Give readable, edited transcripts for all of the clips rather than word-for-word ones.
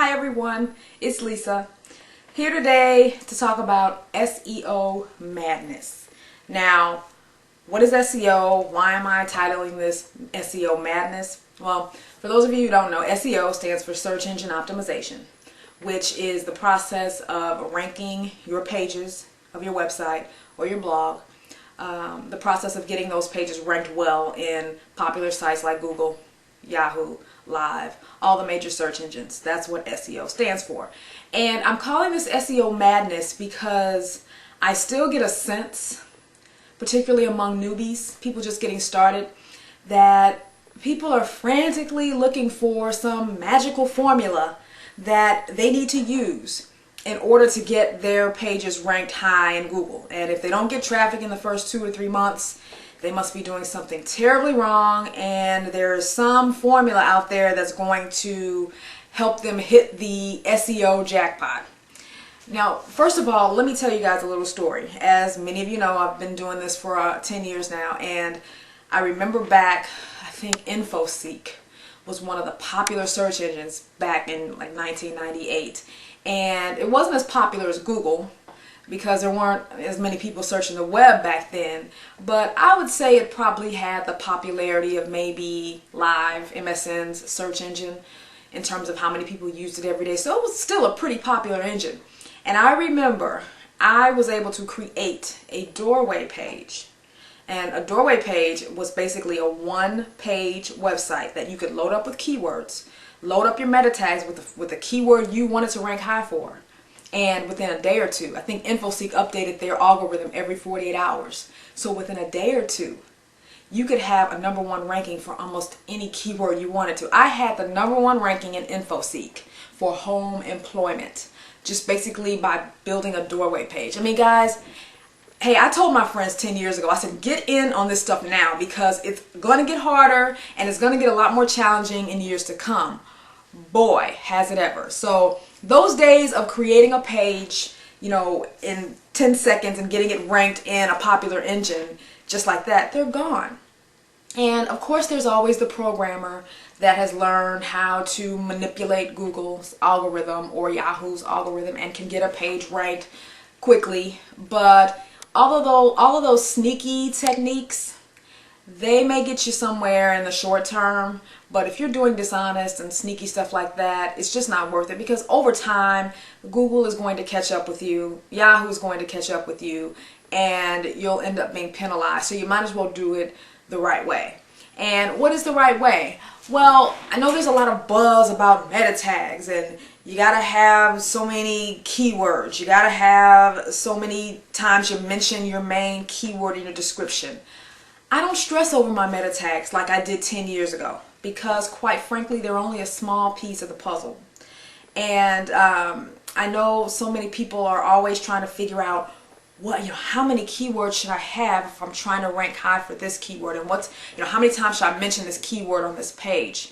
Hi everyone, it's Lisa here today to talk about SEO Madness. Now, what is SEO? Why am I titling this SEO Madness? Well, for those of you who don't know, SEO stands for Search Engine Optimization, which is the process of ranking your pages of your website or your blog, the process of getting those pages ranked well in popular sites like Google, Yahoo, Live, all the major search engines. That's what SEO stands for. And I'm calling this SEO Madness because I still get a sense, particularly among newbies, people just getting started, that people are frantically looking for some magical formula that they need to use in order to get their pages ranked high in Google. And if they don't get traffic in the first 2 or 3 months, they must be doing something terribly wrong, and there's some formula out there that's going to help them hit the SEO jackpot. Now, first of all, let me tell you guys a little story. As many of you know, I've been doing this for 10 years now, and I remember back, I think InfoSeek was one of the popular search engines back in like 1998. And it wasn't as popular as Google because there weren't as many people searching the web back then, but I would say it probably had the popularity of maybe Live, MSN's search engine, in terms of how many people used it every day. So it was still a pretty popular engine. And I remember I was able to create a doorway page. And a doorway page was basically a one-page website that you could load up with keywords, load up your meta tags with the keyword you wanted to rank high for. And within a day or two, I think InfoSeek updated their algorithm every 48 hours. So within a day or two, you could have a #1 ranking for almost any keyword you wanted to. I had the #1 ranking in InfoSeek for home employment, just basically by building a doorway page. I mean, guys, hey, I told my friends 10 years ago, I said, get in on this stuff now because it's going to get harder and it's going to get a lot more challenging in years to come. Boy, has it ever. So those days of creating a page, you know, in 10 seconds and getting it ranked in a popular engine just like that, they're gone. And of course there's always the programmer that has learned how to manipulate Google's algorithm or Yahoo's algorithm and can get a page ranked quickly. But all of those sneaky techniques, they may get you somewhere in the short term, but if you're doing dishonest and sneaky stuff like that, it's just not worth it because over time, Google is going to catch up with you, Yahoo is going to catch up with you, and you'll end up being penalized. So you might as well do it the right way. And what is the right way? Well, I know there's a lot of buzz about meta tags and you gotta have so many keywords, you gotta have so many times you mention your main keyword in your description. I don't stress over my meta tags like I did 10 years ago because quite frankly they're only a small piece of the puzzle. And I know so many people are always trying to figure out how many keywords should I have if I'm trying to rank high for this keyword, and how many times should I mention this keyword on this page.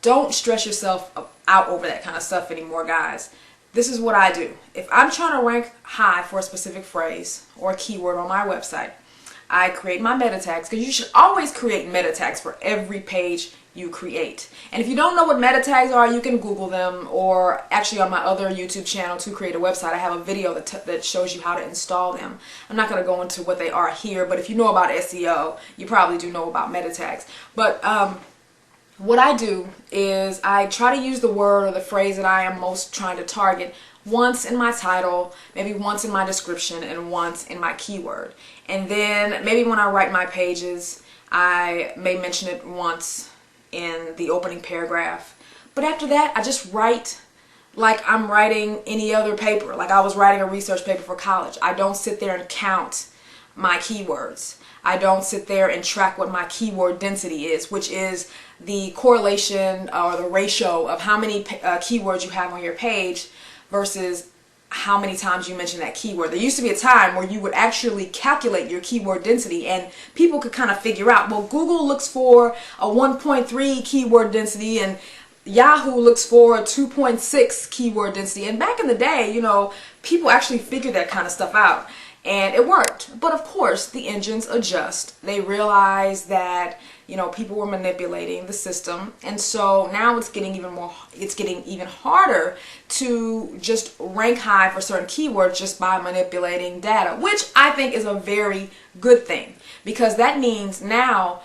Don't stress yourself out over that kind of stuff anymore, guys. This is what I do. If I'm trying to rank high for a specific phrase or a keyword on my website, I create my meta tags, because you should always create meta tags for every page you create. And if you don't know what meta tags are, you can Google them, or actually on my other YouTube channel, To Create a Website, I have a video that shows you how to install them. I'm not going to go into what they are here, but if you know about SEO, you probably do know about meta tags. But what I do is I try to use the word or the phrase that I am most trying to target once in my title, maybe once in my description, and once in my keyword. And then maybe when I write my pages, I may mention it once in the opening paragraph. But after that, I just write like I'm writing any other paper, like I was writing a research paper for college. I don't sit there and count my keywords. I don't sit there and track what my keyword density is, which is the correlation or the ratio of how many keywords you have on your page versus how many times you mention that keyword. There used to be a time where you would actually calculate your keyword density and people could kind of figure out, well, Google looks for a 1.3 keyword density and Yahoo looks for a 2.6 keyword density. And back in the day, you know, people actually figured that kind of stuff out. and it worked. But of course, the engines adjust. They realize that, you know, people were manipulating the system, and so now it's getting even harder to just rank high for certain keywords just by manipulating data, which I think is a very good thing, because that means now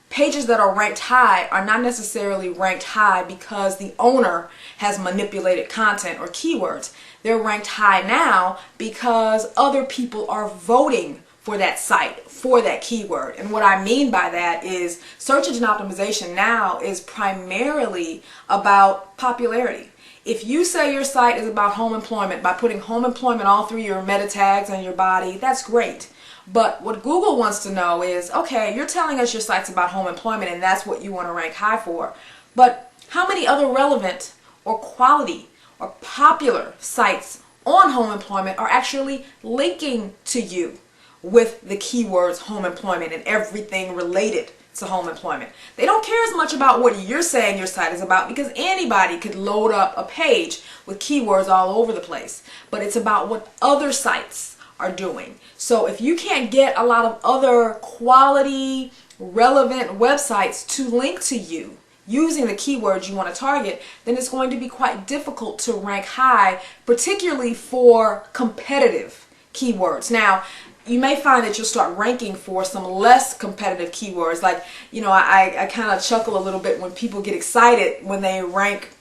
pages that are ranked high are not necessarily ranked high because the owner has manipulated content or keywords. They're ranked high now because other people are voting for that site, for that keyword. And what I mean by that is search engine optimization now is primarily about popularity. If you say your site is about home employment, by putting home employment all through your meta tags and your body, that's great. But what Google wants to know is, okay, you're telling us your site's about home employment and that's what you want to rank high for, but how many other relevant or quality or popular sites on home employment are actually linking to you with the keywords home employment and everything related to home employment? They don't care as much about what you're saying your site is about, because anybody could load up a page with keywords all over the place, but it's about what other sites are doing. So if you can't get a lot of other quality, relevant websites to link to you using the keywords you want to target, then it's going to be quite difficult to rank high, particularly for competitive keywords. Now, you may find that you'll start ranking for some less competitive keywords. Like, you know, I kind of chuckle a little bit when people get excited when they rank,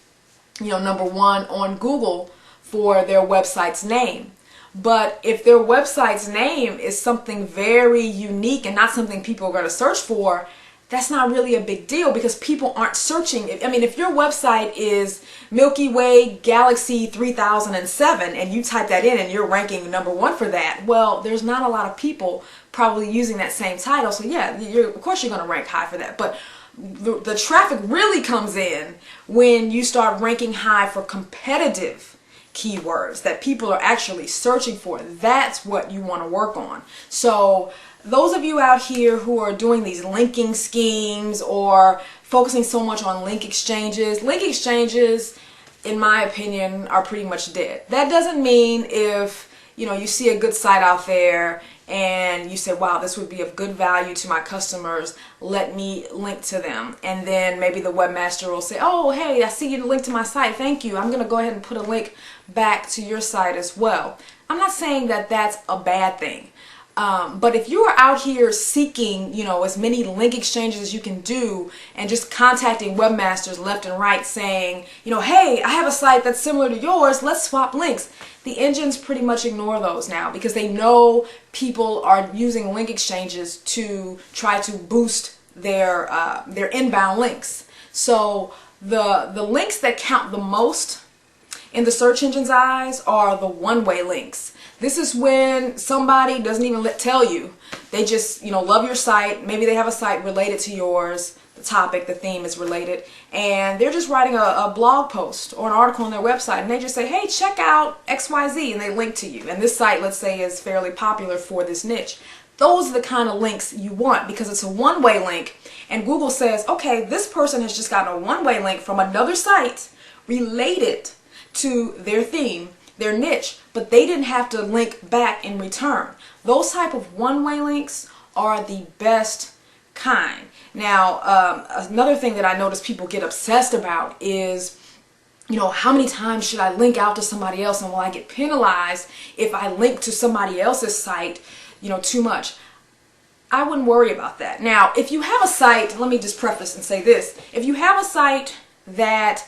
you know, #1 on Google for their website's name. But if their website's name is something very unique and not something people are going to search for, that's not really a big deal, because people aren't searching. I mean, if your website is Milky Way Galaxy 3007 and you type that in and you're ranking #1 for that, well, there's not a lot of people probably using that same title. So yeah, of course you're going to rank high for that. But the traffic really comes in when you start ranking high for competitive keywords that people are actually searching for. That's what you want to work on. So those of you out here who are doing these linking schemes or focusing so much on link exchanges, in my opinion, are pretty much dead. That doesn't mean if, you know, you see a good site out there and you say, wow, this would be of good value to my customers, let me link to them. And then maybe the webmaster will say, oh, hey, I see you linked to my site, thank you. I'm going to go ahead and put a link back to your site as well. I'm not saying that that's a bad thing. But if you are out here seeking, you know, as many link exchanges as you can do and just contacting webmasters left and right saying, you know, hey, I have a site that's similar to yours, let's swap links. The engines pretty much ignore those now because they know people are using link exchanges to try to boost their inbound links. So the links that count the most in the search engine's eyes are the one-way links. This is when somebody doesn't even tell you. They just, you know, love your site. Maybe they have a site related to yours. The topic, the theme is related. And they're just writing a blog post or an article on their website. And they just say, hey, check out XYZ. And they link to you. And this site, let's say, is fairly popular for this niche. Those are the kind of links you want because it's a one-way link. And Google says, okay, this person has just gotten a one-way link from another site related to their theme, their niche, but they didn't have to link back in return. Those type of one-way links are the best kind. Now, another thing that I notice people get obsessed about is, you know, how many times should I link out to somebody else, and will I get penalized if I link to somebody else's site, you know, too much? I wouldn't worry about that. Now, if you have a site, let me just preface and say this. If you have a site that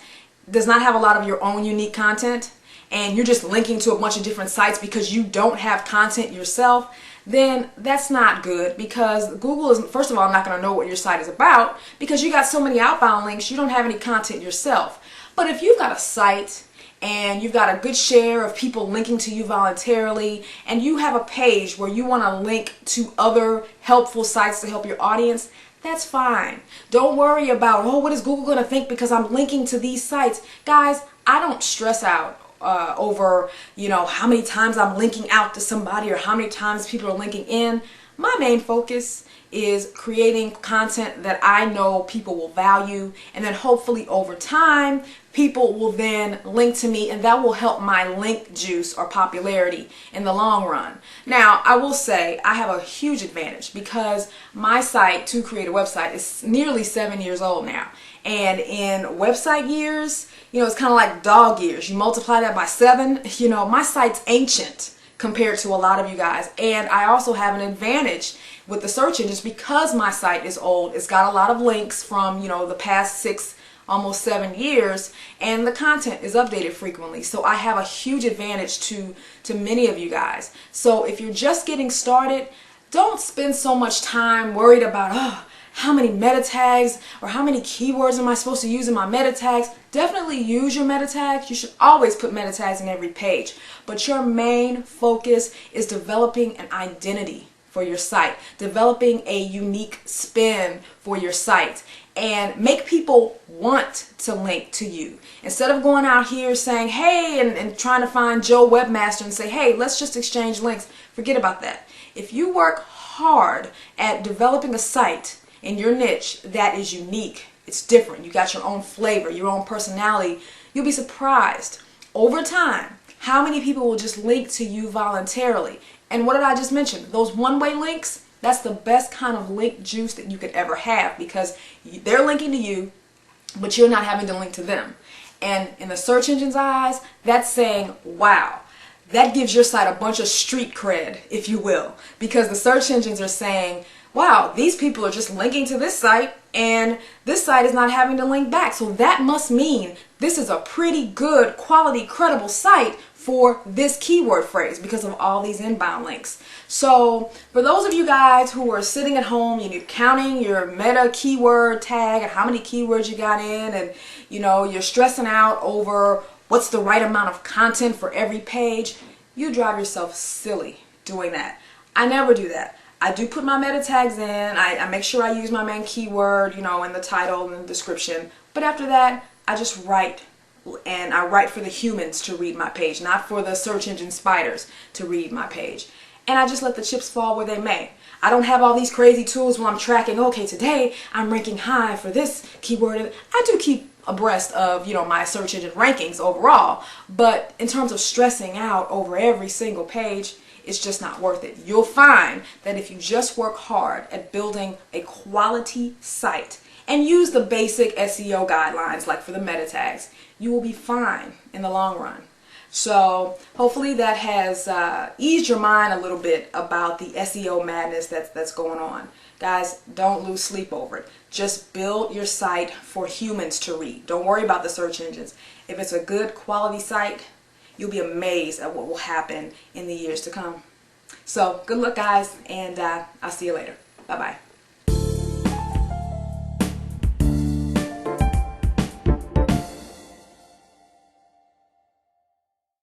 does not have a lot of your own unique content, and you're just linking to a bunch of different sites because you don't have content yourself, then that's not good, because Google is, first of all, not going to know what your site is about because you got so many outbound links, you don't have any content yourself. But if you've got a site and you've got a good share of people linking to you voluntarily, and you have a page where you want to link to other helpful sites to help your audience, that's fine. Don't worry about, oh, what is Google going to think because I'm linking to these sites. Guys, I don't stress out over, you know, how many times I'm linking out to somebody or how many times people are linking in. My main focus is creating content that I know people will value, and then hopefully over time people will then link to me, and that will help my link juice or popularity in the long run. Now, I will say I have a huge advantage because my site, To Create a Website, is nearly 7 years old now. And in website years, it's kind of like dog years. You multiply that by 7, my site's ancient compared to a lot of you guys. And I also have an advantage with the search engines because my site is old. It's got a lot of links from, the past 6, almost 7 years, and the content is updated frequently. So I have a huge advantage to many of you guys. So if you're just getting started, don't spend so much time worried about, how many meta tags or how many keywords am I supposed to use in my meta tags. Definitely use your meta tags. You should always put meta tags in every page. But your main focus is developing an identity for your site, developing a unique spin for your site, and make people want to link to you. Instead of going out here saying, hey, and trying to find Joe Webmaster and say, hey, let's just exchange links. Forget about that. If you work hard at developing a site in your niche that is unique, it's different, you got your own flavor, your own personality, you'll be surprised over time how many people will just link to you voluntarily. And what did I just mention? Those one-way links, that's the best kind of link juice that you could ever have because they're linking to you, but you're not having to link to them. And in the search engine's eyes, that's saying, wow, that gives your site a bunch of street cred, if you will, because the search engines are saying, wow, these people are just linking to this site and this site is not having to link back. So that must mean this is a pretty good quality, credible site for this keyword phrase because of all these inbound links. So for those of you guys who are sitting at home, you're counting your meta keyword tag and how many keywords you got in, and you're stressing out over what's the right amount of content for every page, you drive yourself silly doing that. I never do that. I do put my meta tags in. I make sure I use my main keyword, in the title and the description. But after that, I just write, and I write for the humans to read my page, not for the search engine spiders to read my page. And I just let the chips fall where they may. I don't have all these crazy tools where I'm tracking, okay, today I'm ranking high for this keyword. I do keep abreast of, my search engine rankings overall, but in terms of stressing out over every single page, it's just not worth it. You'll find that if you just work hard at building a quality site and use the basic SEO guidelines like for the meta tags, you will be fine in the long run. So hopefully that has eased your mind a little bit about the SEO madness that's going on. Guys, don't lose sleep over it. Just build your site for humans to read. Don't worry about the search engines. If it's a good quality site, you'll be amazed at what will happen in the years to come. So good luck, guys, and I'll see you later. Bye-bye.